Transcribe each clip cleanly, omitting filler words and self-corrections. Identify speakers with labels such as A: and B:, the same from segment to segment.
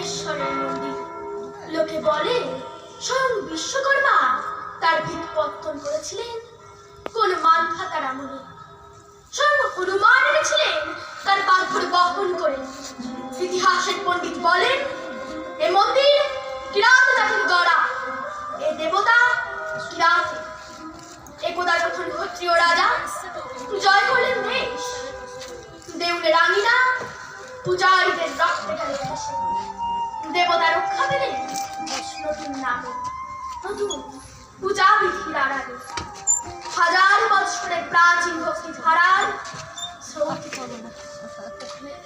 A: ত্রিলোকেশ্বরের মন্দির। লোকে বলে স্বয়ং বিশ্বকর্মা তার ভিত পত্তন করেছিলেন কোন মানধাতার আমলে। স্বয়ং হনুমান এনেছিলেন তার পাথর বহন করে। ইতিহাসের পণ্ডিত বলেন এ মন্দির কিরাত জাতির গড়া, এ দেবতা কিরাতে। একদা যখন ক্ষত্রিয় রাজা জয় করলেন দেশ, দেউলে রানীরা পূজারীদের রক্তে গেলে ভেসে। দেবতা রক্ষা পেলেন নতুন নামে, নতুন পূজা বিধির আড়ালে। হাজার বৎসরের প্রাচীন ভক্তি ধারার স্রোত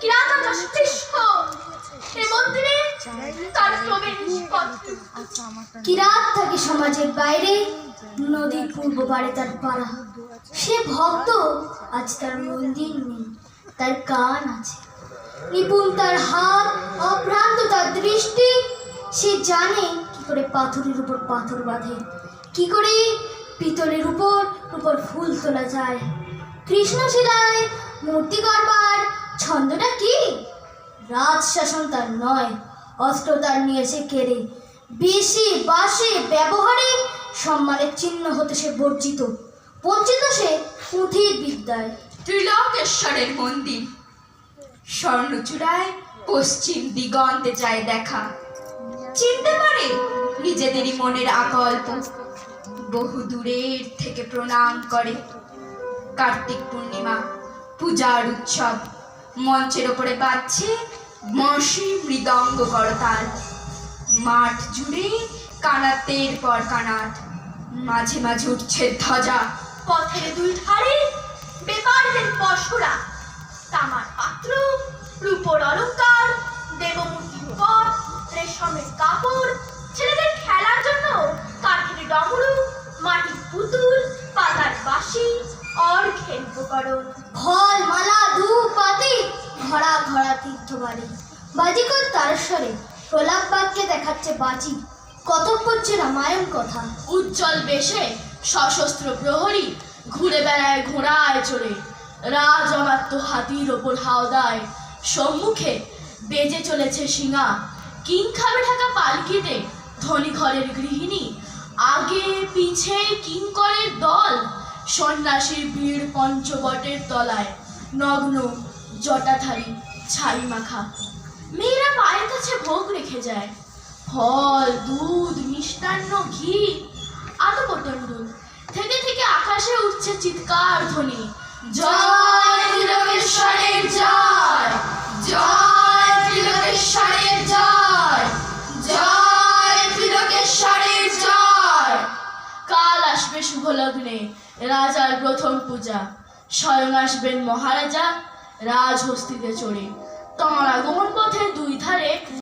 A: কিরাত মস্তিষ্ক এ মন্দিরে তার প্রবেশ পথ।
B: কিরাত থাকে সমাজের বাইরে, নদীর পূর্ব পারে তার পাড়া। সে ভক্ত, আজ তার মন্দির নেই, তার কান আছে। নিপুণ তার হাত, অভ্রান্ত তার দৃষ্টি। সে জানে কি করে পাথরের উপর পাথর বাঁধে, কি করে পিতলের উপর উপর ফুল তোলা যায়। কৃষ্ণশিলায় মূর্তি গড়বার ছন্দটা কি? রাজশাসন তার নয়, অস্ত্র তার নিয়েছে কেড়ে। বেশি বাসে ব্যবহারে সম্মানের চিহ্ন হতে সে বর্জিত, বঞ্চিত সে পুঁথির বিদ্যায়।
C: ত্রিলোকেশ্বরের মন্দির স্বর্ণচূড়ায় পশ্চিম দিগন্তে যায় দেখা। চিনতে পারে নিজেদেরই মনের আকল্প, বহু দূরের থেকে প্রণাম করে। কার্তিক পূর্ণিমা, পূজার উৎসব, মঞ্চের ওপরে বাজছে বংশী মৃদঙ্গ করতাল। মাঠ জুড়ে কানাতের পর কানাত, মাঝে মাঝে উঠছে ধ্বজা।
A: পথের দুই ধারে বেপারীদের পশুরা, তামার পাত্র, রূপোর অলংকার, দেবমূর্তির উপর রেশমের কাপড়। ছেলেদের খেলার জন্য কাঠের ডমরু, মাটির পুতুল, পাতার বাঁশি, অর্ঘ্যের উপকরণ।
B: ফল মালা ধূপ পাতি, ঘরা ঘরা তীর্থবাড়ি। বাজিকর তারস্বরে প্রলাপ বাক্যে দেখাচ্ছে বাজি, কতক করছে রামায়ণ কথা।
A: উজ্জ্বল বেশে সশস্ত্র প্রহরী ঘুরে বেড়ায় ঘোড়ায় চড়ে। রাজ অমাত্য হাতির ওপর হাওদায়, সম্মুখে বেজে চলেছে শিঙা। কিংখাবে ঢাকা পালকিতে ধনী ঘরের গৃহিণী, আগে পিছে কিঙ্করের দল। সন্ন্যাসীর ভিড় পঞ্চবটের তলায়, নগ্ন জটাধারী ছাই মাখা। মেয়েরা পায়ের কাছে ভোগ রেখে যায়, ফল, দুধ, মিষ্টান্ন, ঘি, আদপটন্ডুল। থেকে থেকে আকাশে উঠছে চিৎকার ধ্বনি, জয় ত্রিলোকেশ্বরের জয়, জয় ত্রিলোকেশ্বরের জয়, জয় ত্রিলোকেশ্বরের জয়। কাল আসবে শুভ লগ্নে রাজার প্রথম পূজা। স্বয়ং আসবেন মহারাজা রাজহস্তিতে চড়ে। তোমার আগমন পথে দুই ধারে